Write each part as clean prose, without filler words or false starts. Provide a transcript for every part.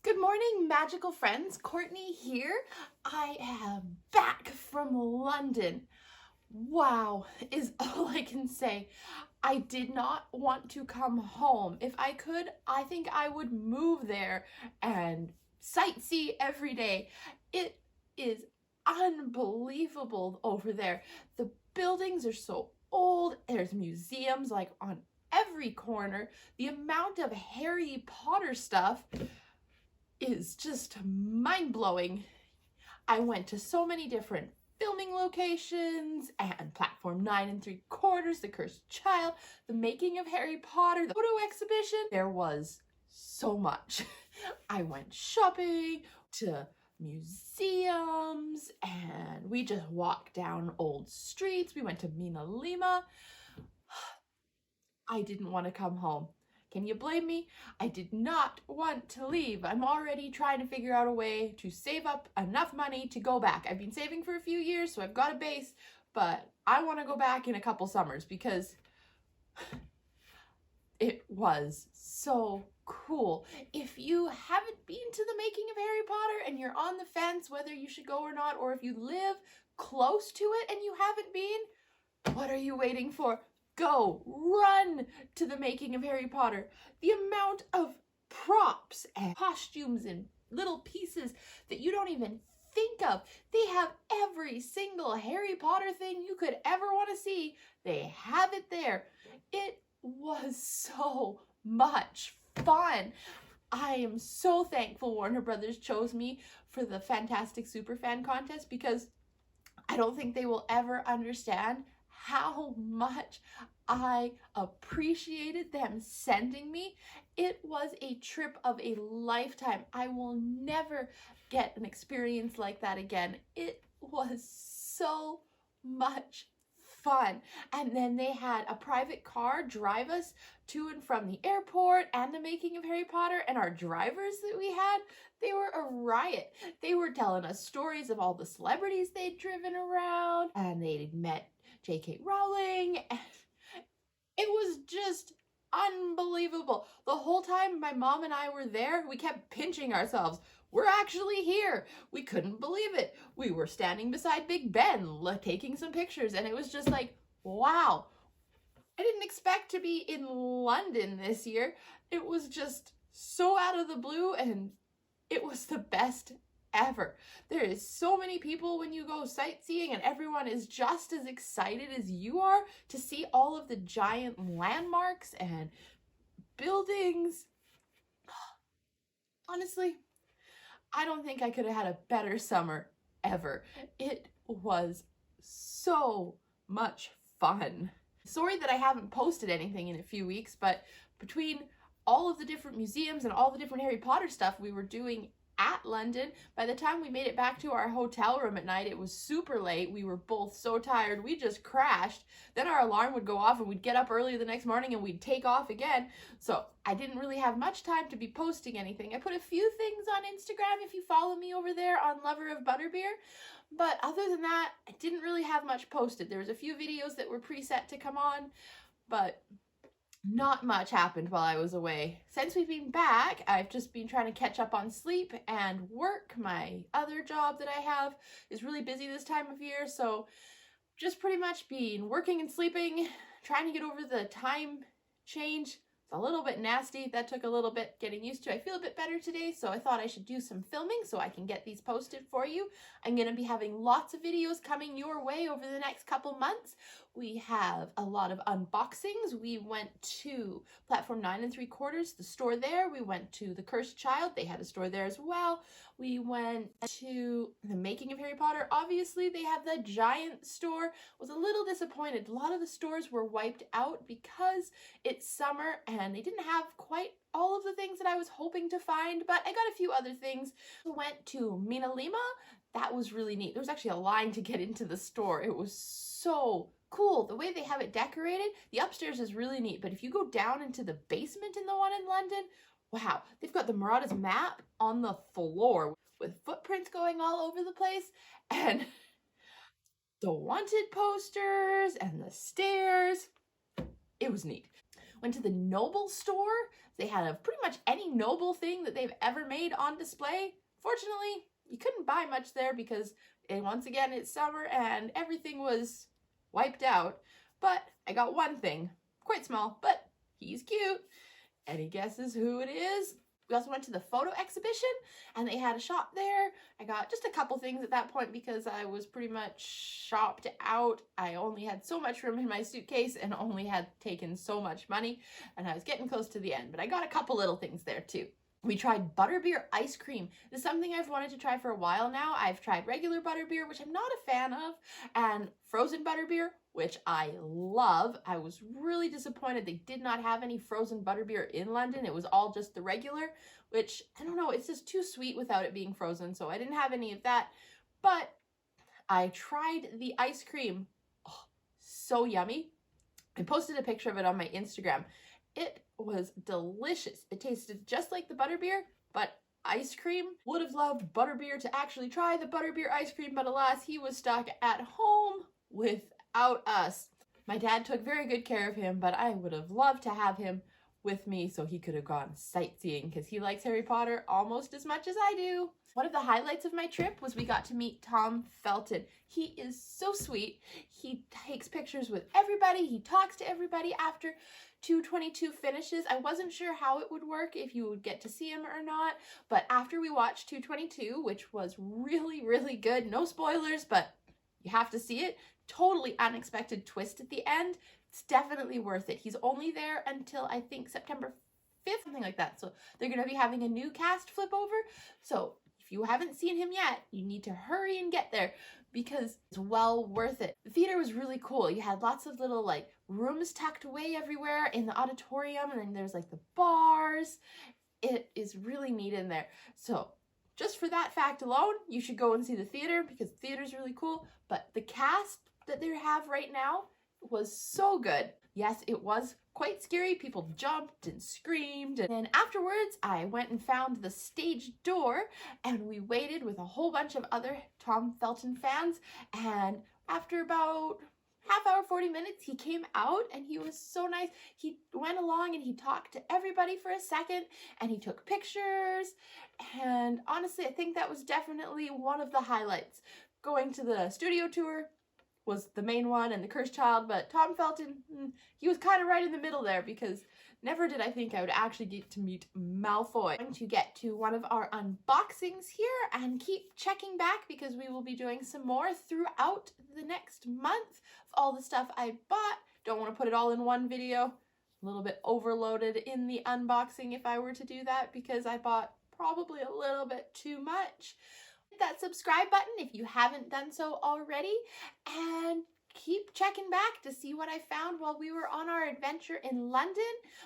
Good morning, magical friends. Courtney here. I am back from London. Wow, is all I can say. I did not want to come home. If I could, I think I would move there and sightsee every day. It is unbelievable over there. The buildings are so old. There's museums like on every corner. The amount of Harry Potter stuff is just mind-blowing. I went to so many different filming locations and Platform 9 3/4, The Cursed Child, the making of Harry Potter, the photo exhibition. There was so much. I went shopping to museums and we just walked down old streets. We went to Mina Lima. I didn't want to come home. Can you blame me? I did not want to leave. I'm already trying to figure out a way to save up enough money to go back. I've been saving for a few years, so I've got a base, but I want to go back in a couple summers because it was so cool. If you haven't been to the making of Harry Potter and you're on the fence whether you should go or not, or if you live close to it and you haven't been, what are you waiting for? Go, run to the making of Harry Potter. The amount of props and costumes and little pieces that you don't even think of. They have every single Harry Potter thing you could ever want to see. They have it there. It was so much fun. I am so thankful Warner Brothers chose me for the Fantastic Superfan contest because I don't think they will ever understand how much I appreciated them sending me. It was a trip of a lifetime. I will never get an experience like that again. It was so much fun. And then they had a private car drive us to and from the airport and the making of Harry Potter, and our drivers that we had, they were a riot. They were telling us stories of all the celebrities they'd driven around, and they'd met J.K. Rowling. It was just unbelievable. The whole time my mom and I were there, we kept pinching ourselves. We're actually here. We couldn't believe it. We were standing beside Big Ben, taking some pictures, and it was just like, wow. I didn't expect to be in London this year. It was just so out of the blue, and it was the best ever. There is so many people when you go sightseeing, and everyone is just as excited as you are to see all of the giant landmarks and buildings. Honestly, I don't think I could have had a better summer ever. It was so much fun. Sorry that I haven't posted anything in a few weeks, but between all of the different museums and all the different Harry Potter stuff we were doing at London, by the time we made it back to our hotel room at night, it was super late. We were both so tired, we just crashed. Then our alarm would go off and we'd get up early the next morning and we'd take off again. So I didn't really have much time to be posting anything. I put a few things on Instagram if you follow me over there on Lover of Butterbeer. But other than that, I didn't really have much posted. There was a few videos that were preset to come on, but not much happened while I was away. Since we've been back, I've just been trying to catch up on sleep and work. My other job that I have is really busy this time of year, so just pretty much been working and sleeping, trying to get over the time change. It's a little bit nasty. That took a little bit getting used to. I feel a bit better today, so I thought I should do some filming so I can get these posted for you. I'm going to be having lots of videos coming your way over the next couple months. We have a lot of unboxings. We went to Platform 9 3/4, the store there. We went to The Cursed Child. They had a store there as well. We went to the making of Harry Potter. Obviously, they have the giant store. Was a little disappointed. A lot of the stores were wiped out because it's summer and they didn't have quite all of the things that I was hoping to find, but I got a few other things. We went to Mina Lima. That was really neat. There was actually a line to get into the store. It was so cool. The way they have it decorated, the upstairs is really neat, but if you go down into the basement in the one in London, wow, they've got the Marauders map on the floor with footprints going all over the place, and the wanted posters and the stairs. It was neat. Went to the Noble store. They had pretty much any Noble thing that they've ever made on display. Fortunately, you couldn't buy much there because once again, it's summer and everything was wiped out. But I got one thing, quite small, but he's cute. Any guesses who it is? We also went to the photo exhibition and they had a shop there. I got just a couple things at that point because I was pretty much shopped out. I only had so much room in my suitcase and only had taken so much money, and I was getting close to the end, but I got a couple little things there too. We tried butterbeer ice cream. This is something I've wanted to try for a while now. I've tried regular butterbeer, which I'm not a fan of, and frozen butterbeer, which I love. I was really disappointed they did not have any frozen butterbeer in London. It was all just the regular, which, I don't know, it's just too sweet without it being frozen, so I didn't have any of that. But I tried the ice cream. Oh, so yummy. I posted a picture of it on my Instagram. It was delicious. It tasted just like the butterbeer, but ice cream. Would have loved butterbeer to actually try the butterbeer ice cream, but alas, he was stuck at home without us. My dad took very good care of him, but I would have loved to have him with me so he could have gone sightseeing because he likes Harry Potter almost as much as I do. One of the highlights of my trip was we got to meet Tom Felton. He is so sweet. He takes pictures with everybody. He talks to everybody after 222 finishes. I wasn't sure how it would work, if you would get to see him or not, but after we watched 222, which was really, really good, no spoilers, but you have to see it, totally unexpected twist at the end. It's definitely worth it. He's only there until I think September 5th, something like that. So they're going to be having a new cast flip over. So if you haven't seen him yet, you need to hurry and get there because it's well worth it. The theater was really cool. You had lots of little like rooms tucked away everywhere in the auditorium, and then there's like the bars. It is really neat in there. So just for that fact alone, you should go and see the theater because the theater is really cool. But the cast that they have right now was so good. Yes, it was quite scary. People jumped and screamed. And then afterwards, I went and found the stage door and we waited with a whole bunch of other Tom Felton fans. And after about half hour, 40 minutes, he came out and he was so nice. He went along and he talked to everybody for a second and he took pictures. And honestly, I think that was definitely one of the highlights. Going to the studio tour was the main one and the Cursed Child, but Tom Felton, he was kind of right in the middle there because never did I think I would actually get to meet Malfoy. I'm going to get to one of our unboxings here and keep checking back because we will be doing some more throughout the next month of all the stuff I bought. Don't want to put it all in one video. A little bit overloaded in the unboxing if I were to do that because I bought probably a little bit too much. Hit that subscribe button if you haven't done so already, and keep checking back to see what I found while we were on our adventure in London.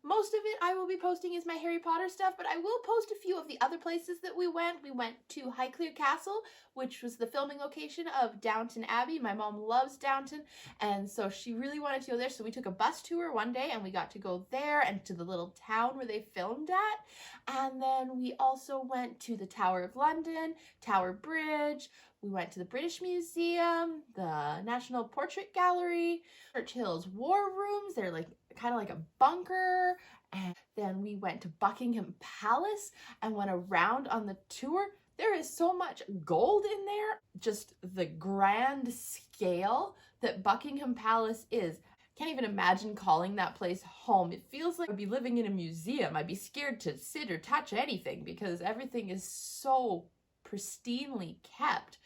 Most of it I will be posting is my Harry Potter stuff, but I will post a few of the other places that we went. We went to Highclere Castle, which was the filming location of Downton Abbey. My mom loves Downton, and so she really wanted to go there, so we took a bus tour one day, and we got to go there and to the little town where they filmed at. And then we also went to the Tower of London, Tower Bridge. We went to the British Museum, the National Portrait Gallery, Churchill's War Rooms. They're like kind of like a bunker. And then we went to Buckingham Palace and went around on the tour. There is so much gold in there. Just the grand scale that Buckingham Palace is. Can't even imagine calling that place home. It feels like I'd be living in a museum. I'd be scared to sit or touch anything because everything is so pristinely kept.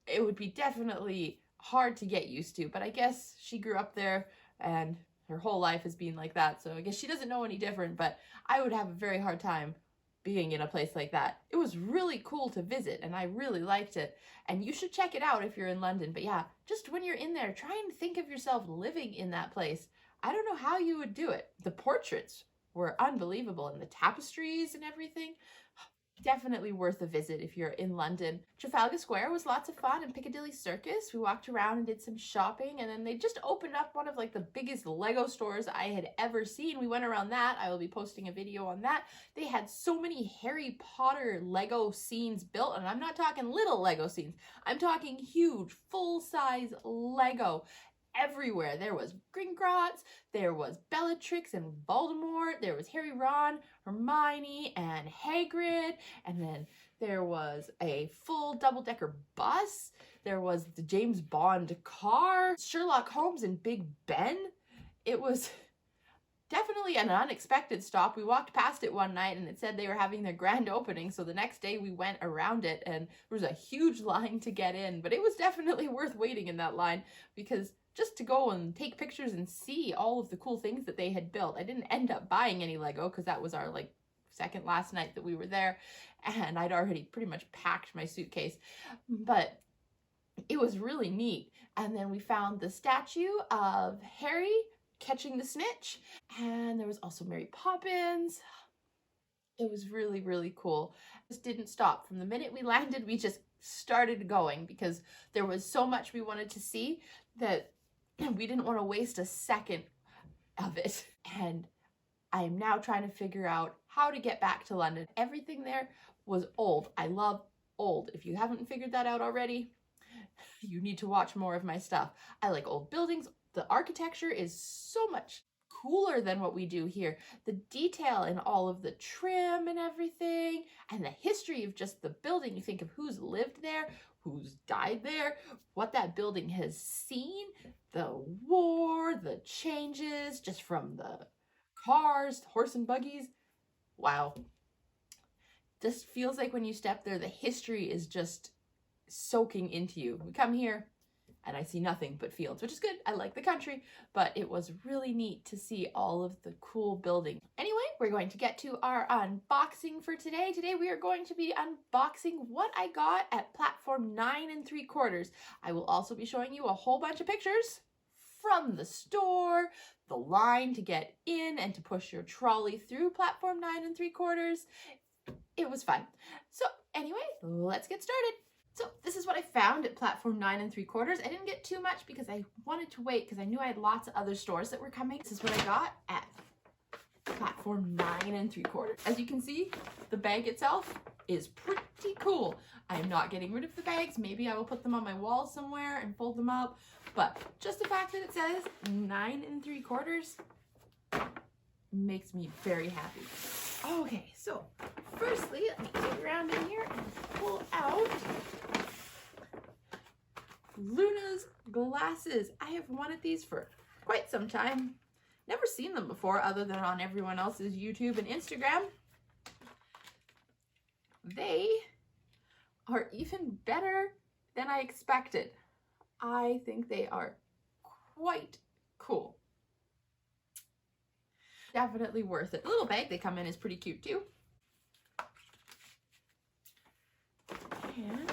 It would be definitely hard to get used to, but I guess she grew up there and her whole life has been like that, so I guess she doesn't know any different, but I would have a very hard time being in a place like that. It was really cool to visit and I really liked it, and you should check it out if you're in London. But yeah, just when you're in there, try and think of yourself living in that place. I don't know how you would do it. The portraits were unbelievable and the tapestries and everything. Definitely worth a visit if you're in London. Trafalgar Square was lots of fun, and Piccadilly Circus. We walked around and did some shopping, and then they just opened up one of like the biggest Lego stores I had ever seen. We went around that. I will be posting a video on that. They had so many Harry Potter Lego scenes built, and I'm not talking little Lego scenes. I'm talking huge, full-size Lego. everywhere. There was Gringotts, there was Bellatrix and Voldemort, there was Harry, Ron, Hermione, and Hagrid, and then there was a full double-decker bus. There was the James Bond car, Sherlock Holmes and Big Ben. It was definitely an unexpected stop. We walked past it one night and it said they were having their grand opening, so the next day we went around it and there was a huge line to get in, but it was definitely worth waiting in that line because just to go and take pictures and see all of the cool things that they had built. I didn't end up buying any Lego because that was our like second last night that we were there and I'd already pretty much packed my suitcase, but it was really neat. And then we found the statue of Harry catching the snitch, and there was also Mary Poppins. It was really, really cool. Just didn't stop. From the minute we landed, we just started going because there was so much we wanted to see that we didn't want to waste a second of it. And I am now trying to figure out how to get back to London. Everything there was old. I love old. If you haven't figured that out already, you need to watch more of my stuff. I like old buildings. The architecture is so much cooler than what we do here. The detail in all of the trim and everything, and the history of just the building. You think of who's lived there, who's died there, what that building has seen, the war, the changes just from the cars, horse and buggies. Wow. This feels like when you step there, the history is just soaking into you. We come here and I see nothing but fields, which is good. I like the country, but it was really neat to see all of the cool buildings. Anyway, we're going to get to our unboxing for today. Today we are going to be unboxing what I got at platform 9 3/4. I will also be showing you a whole bunch of pictures from the store, the line to get in and to push your trolley through platform 9 3/4. It was fun. So anyway, let's get started. So this is what I found at platform 9 3/4. I didn't get too much because I wanted to wait because I knew I had lots of other stores that were coming. This is what I got at platform 9 3/4. As you can see, the bag itself is pretty cool. I'm not getting rid of the bags. Maybe I will put them on my wall somewhere and fold them up. But just the fact that it says 9 3/4 makes me very happy. Okay, so firstly, let me dig around in here and pull out Luna's glasses. I have wanted these for quite some time. Never seen them before other than on everyone else's YouTube and Instagram. They are even better than I expected. I think they are quite cool. Definitely worth it. The little bag they come in is pretty cute too. And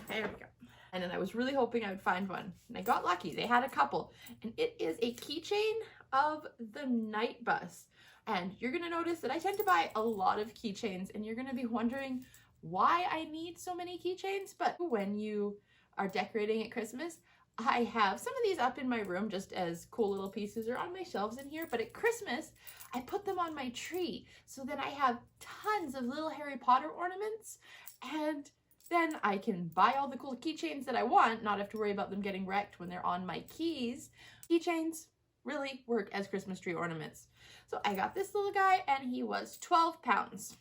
there we go. And then I was really hoping I would find one. And I got lucky. They had a couple. And it is a keychain of the night bus. And you're going to notice that I tend to buy a lot of keychains. And you're going to be wondering why I need so many keychains. But when you are decorating at Christmas, I have some of these up in my room just as cool little pieces or on my shelves in here. But at Christmas, I put them on my tree. So then I have tons of little Harry Potter ornaments. And then I can buy all the cool keychains that I want, not have to worry about them getting wrecked when they're on my keys. Keychains really work as Christmas tree ornaments. So I got this little guy and he was 12 pounds.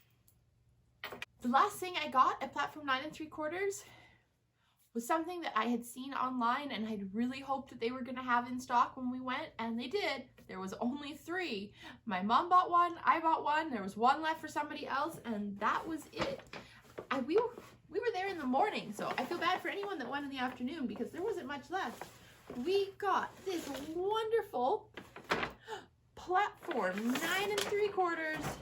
The last thing I got at platform 9 3/4 was something that I had seen online and I'd really hoped that they were going to have in stock when we went, and they did. There was only 3. My mom bought one, I bought one, there was one left for somebody else, and that was it. We were there in the morning, so I feel bad for anyone that went in the afternoon because there wasn't much left. We got this wonderful platform 9 3/4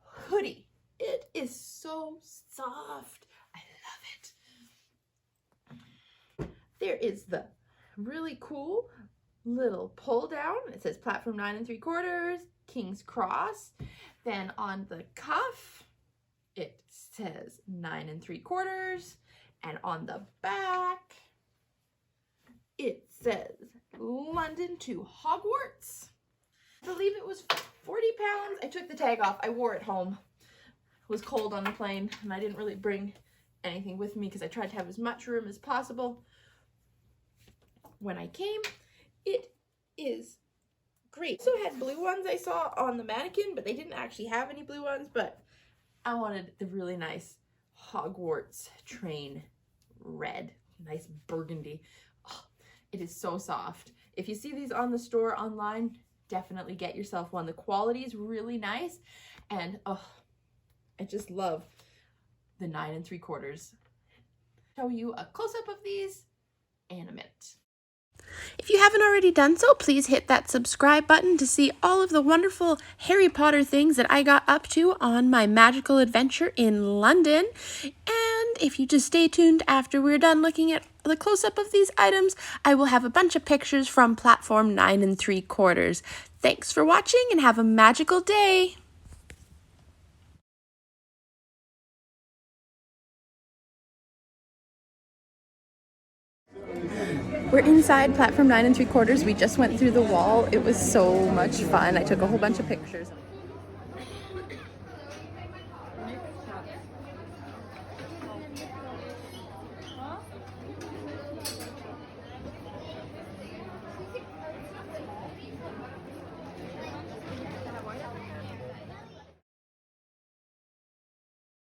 hoodie. It is so soft. I love it. There is the really cool little pull down. It says platform 9 3/4, King's Cross. Then on the cuff, it says 9 3/4, and on the back, it says London to Hogwarts. I believe it was 40 pounds. I took the tag off. I wore it home. It was cold on the plane, and I didn't really bring anything with me because I tried to have as much room as possible when I came. It is great. So I had blue ones I saw on the mannequin, but they didn't actually have any blue ones, but I wanted the really nice Hogwarts train red, nice burgundy. Oh, it is so soft. If you see these on the store online, definitely get yourself one. The quality is really nice, and oh, I just love the 9 3/4. Show you a close-up of these in a minute. If you haven't already done so, please hit that subscribe button to see all of the wonderful Harry Potter things that I got up to on my magical adventure in London. And if you just stay tuned after we're done looking at the close-up of these items, I will have a bunch of pictures from platform 9 3/4. Thanks for watching and have a magical day! We're inside platform 9 3/4. We just went through the wall. It was so much fun. I took a whole bunch of pictures.